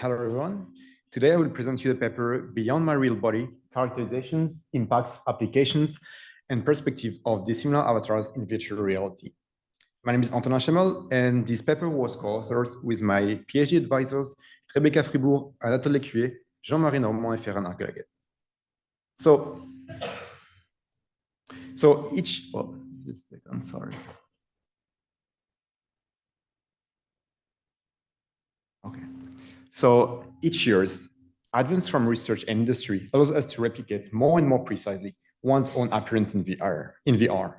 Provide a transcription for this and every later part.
Hello, everyone. Today, I will present you the paper Beyond My Real Body, Characterizations, Impacts, Applications, and Perspective of Dissimilar Avatars in Virtual Reality. My name is Antonin Cheymol, and this paper was co-authored with my PhD advisors, Rebecca Fribourg, Anatole Lécuyer, Jean-Marie Normand, and Ferran Argelaguet. So each, oh, just a second, sorry. Okay. So each year's advance from research and industry allows us to replicate more and more precisely one's own appearance in VR.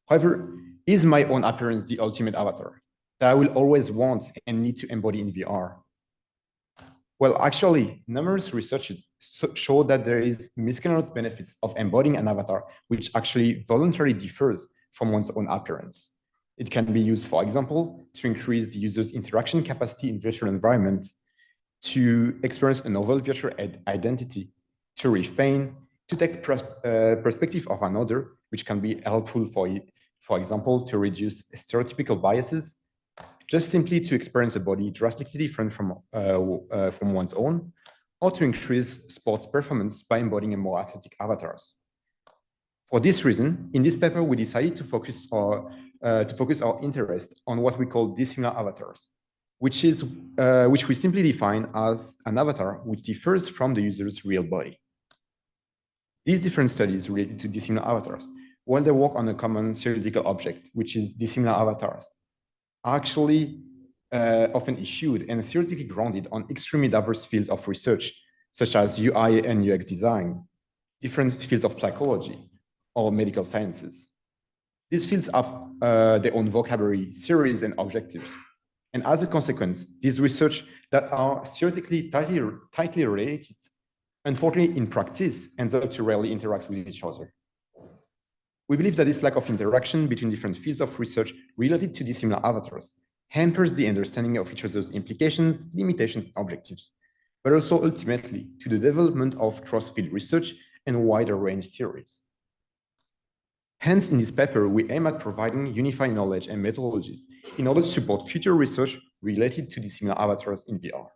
However, is my own appearance the ultimate avatar that I will always want and need to embody in VR? Well, actually, numerous researches show that there is miscellaneous benefits of embodying an avatar, which actually voluntarily differs from one's own appearance. It can be used, for example, to increase the user's interaction capacity in virtual environments, to experience a novel virtual identity, to relieve pain, to take perspective of another, which can be helpful for example, to reduce stereotypical biases, just simply to experience a body drastically different from one's own, or to increase sports performance by embodying a more aesthetic avatars. For this reason, in this paper, we decided to focus our interest on what we call dissimilar avatars, which we simply define as an avatar which differs from the user's real body. These different studies related to dissimilar avatars, while they work on a common theoretical object, which is dissimilar avatars, are actually often issued and theoretically grounded on extremely diverse fields of research, such as UI and UX design, different fields of psychology, or medical sciences. These fields have their own vocabulary, theories, and objectives. And as a consequence, these research that are theoretically tightly related, unfortunately, in practice, ends up to rarely interact with each other. We believe that this lack of interaction between different fields of research related to dissimilar avatars hampers the understanding of each other's implications, limitations, and objectives, but also ultimately to the development of cross-field research and wider range theories. Hence, in this paper, we aim at providing unified knowledge and methodologies in order to support future research related to dissimilar avatars in VR.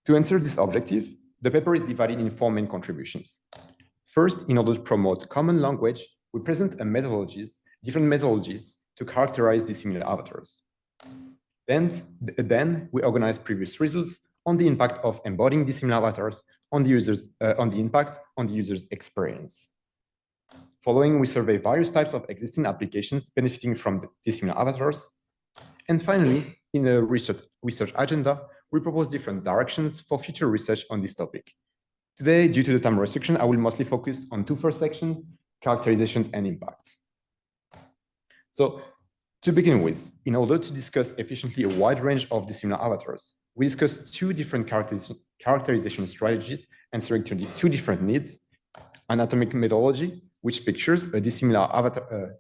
To answer this objective, the paper is divided in 4 main contributions. First, in order to promote common language, we present different methodologies to characterize dissimilar avatars. Then we organize previous results on the impact of embodying dissimilar avatars on the impact on the user's experience. Following, we survey various types of existing applications benefiting from the dissimilar avatars. And finally, in a research agenda, we propose different directions for future research on this topic. Today, due to the time restriction, I will mostly focus on 2 first sections, characterizations and impacts. So, to begin with, in order to discuss efficiently a wide range of dissimilar avatars, we discussed 2 different characterization strategies answering to 2 different needs: anatomic methodology, which pictures a dissimilar avatar,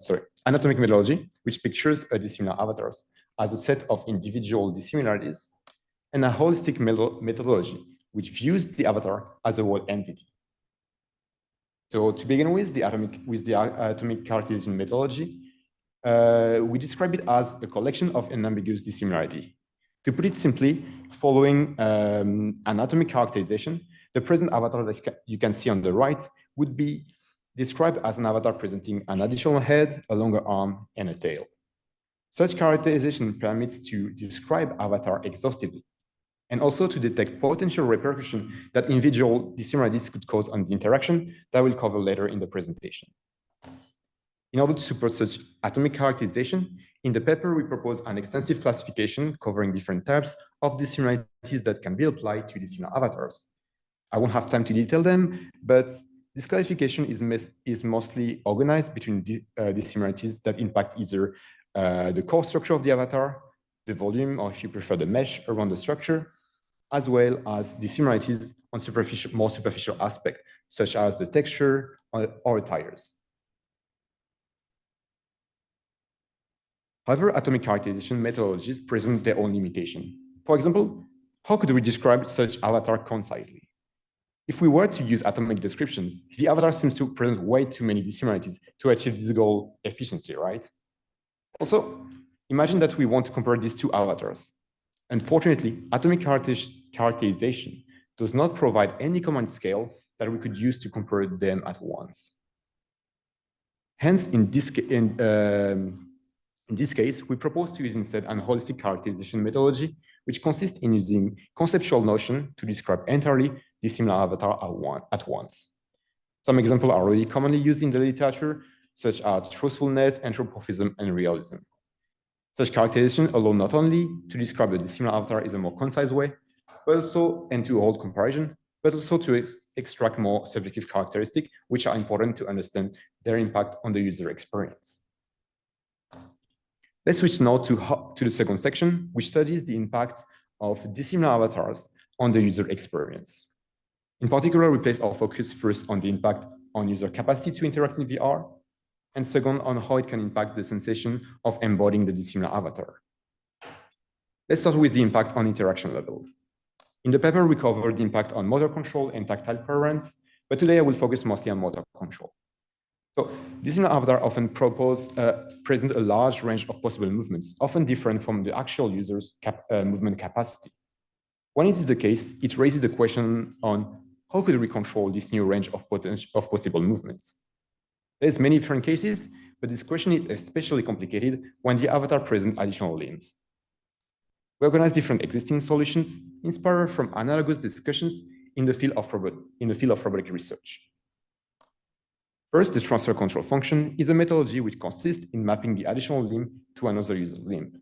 anatomic methodology, which pictures a dissimilar avatars as a set of individual dissimilarities, and a holistic methodology, which views the avatar as a whole entity. So to begin with, the atomic characterization methodology, we describe it as a collection of unambiguous dissimilarity. To put it simply, following anatomic characterization, the present avatar that you can see on the right would be described as an avatar presenting an additional head, a longer arm, and a tail. Such characterization permits to describe avatar exhaustively, and also to detect potential repercussion that individual dissimilarities could cause on the interaction that I will cover later in the presentation. In order to support such atomic characterization, in the paper, we propose an extensive classification covering different types of dissimilarities that can be applied to dissimilar avatars. I won't have time to detail them, but this classification is mostly organized between dissimilarities that impact either the core structure of the avatar, the volume, or if you prefer, the mesh around the structure, as well as dissimilarities on more superficial aspects, such as the texture or attires. However, atomic characterization methodologies present their own limitation. For example, how could we describe such avatar concisely? If we were to use atomic descriptions, the avatar seems to present way too many dissimilarities to achieve this goal efficiently, right? Also, imagine that we want to compare these 2 avatars. Unfortunately, atomic characterization does not provide any common scale that we could use to compare them at once. Hence, in this case, we propose to use instead an holistic characterization methodology, which consists in using conceptual notion to describe entirely dissimilar avatar at once. Some examples are already commonly used in the literature, such as truthfulness, anthropomorphism, and realism. Such characterization allow not only to describe the dissimilar avatar in a more concise way, but also, and to hold comparison, but also to extract more subjective characteristics, which are important to understand their impact on the user experience. Let's switch now to the second section, which studies the impact of dissimilar avatars on the user experience. In particular, we place our focus first on the impact on user capacity to interact in VR, and second, on how it can impact the sensation of embodying the dissimilar avatar. Let's start with the impact on interaction level. In the paper, we covered the impact on motor control and tactile preference, but today I will focus mostly on motor control. So, dissimilar avatars often present a large range of possible movements, often different from the actual user's movement capacity. When it is the case, it raises the question on how could we control this new range of possible movements? There's many different cases, but this question is especially complicated when the avatar presents additional limbs. We organize different existing solutions inspired from analogous discussions in the field of robotic research. First, the transfer control function is a methodology which consists in mapping the additional limb to another user's limb.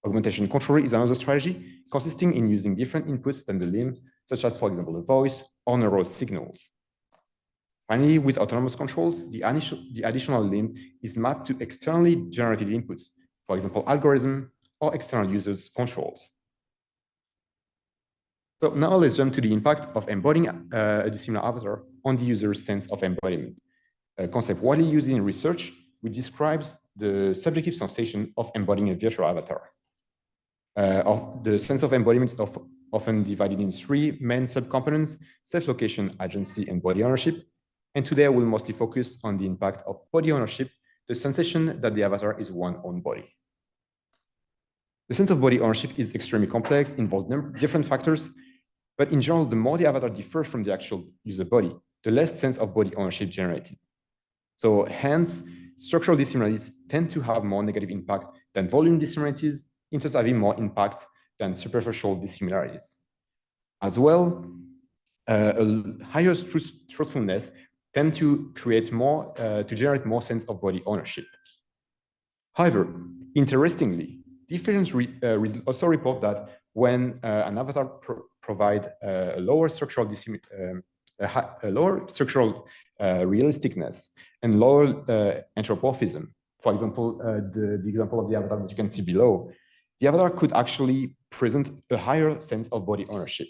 Augmentation control is another strategy consisting in using different inputs than the limb, such as, for example, the voice or neural signals. Finally, with autonomous controls, the additional limb is mapped to externally generated inputs, for example, algorithm or external users' controls. So now let's jump to the impact of embodying a dissimilar avatar on the user's sense of embodiment, a concept widely used in research which describes the subjective sensation of embodying a virtual avatar. The sense of embodiment is often divided in three main subcomponents: self-location, agency, and body ownership. And today I will mostly focus on the impact of body ownership, the sensation that the avatar is one's own body. The sense of body ownership is extremely complex, involves different factors, but in general, the more the avatar differs from the actual user body, the less sense of body ownership generated. So hence, structural dissimilarities tend to have more negative impact than volume dissimilarities, in terms of having more impact than superficial dissimilarities. As well, a higher truthfulness tend to create more, to generate more sense of body ownership. However, interestingly, different results also report that when an avatar provides a lower structural realisticness and lower anthropomorphism, for example, the example of the avatar that you can see below, the avatar could actually present a higher sense of body ownership.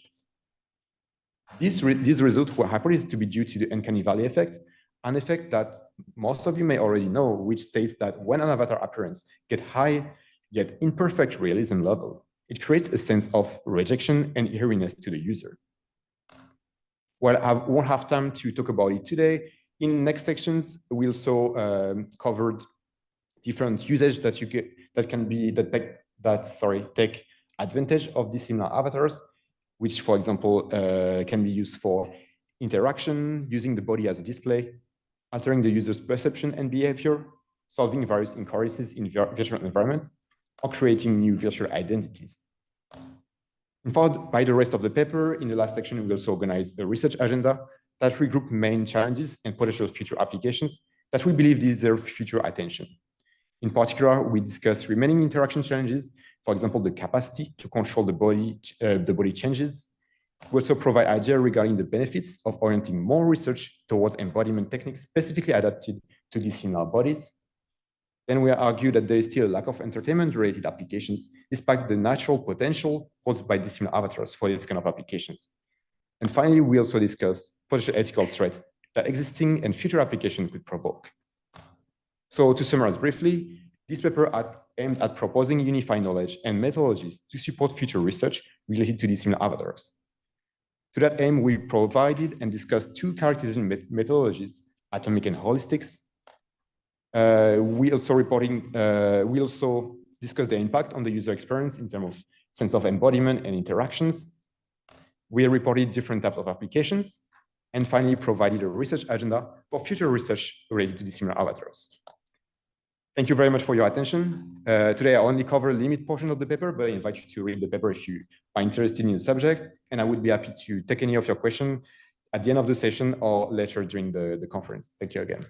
These results were hypothesized to be due to the uncanny valley effect, an effect that most of you may already know, which states that when an avatar appearance gets high yet imperfect realism level, it creates a sense of rejection and eeriness to the user. Well, I won't have time to talk about it today. In next sections, we also covered different usage that you get that can be take advantage of dissimilar avatars, which, for example, can be used for interaction, using the body as a display, altering the user's perception and behavior, solving various inquiries in virtual environment, or creating new virtual identities. And followed by the rest of the paper, in the last section, we also organize a research agenda that regroup main challenges and potential future applications that we believe deserve future attention. In particular, we discuss remaining interaction challenges, for example, the capacity to control the body changes. We also provide ideas regarding the benefits of orienting more research towards embodiment techniques specifically adapted to dissimilar bodies. Then we argue that there is still a lack of entertainment-related applications, despite the natural potential posed by dissimilar avatars for this kind of applications. And finally, we also discuss potential ethical threats that existing and future applications could provoke. So to summarize briefly, this paper aimed at proposing unified knowledge and methodologies to support future research related to dissimilar avatars. To that aim, we provided and discussed two characterization methodologies, atomic and holistics. We also discussed the impact on the user experience in terms of sense of embodiment and interactions. We reported different types of applications, and finally provided a research agenda for future research related to dissimilar avatars. Thank you very much for your attention. Today, I only cover a limited portion of the paper, but I invite you to read the paper if you are interested in the subject, and I would be happy to take any of your questions at the end of the session or later during the conference. Thank you again.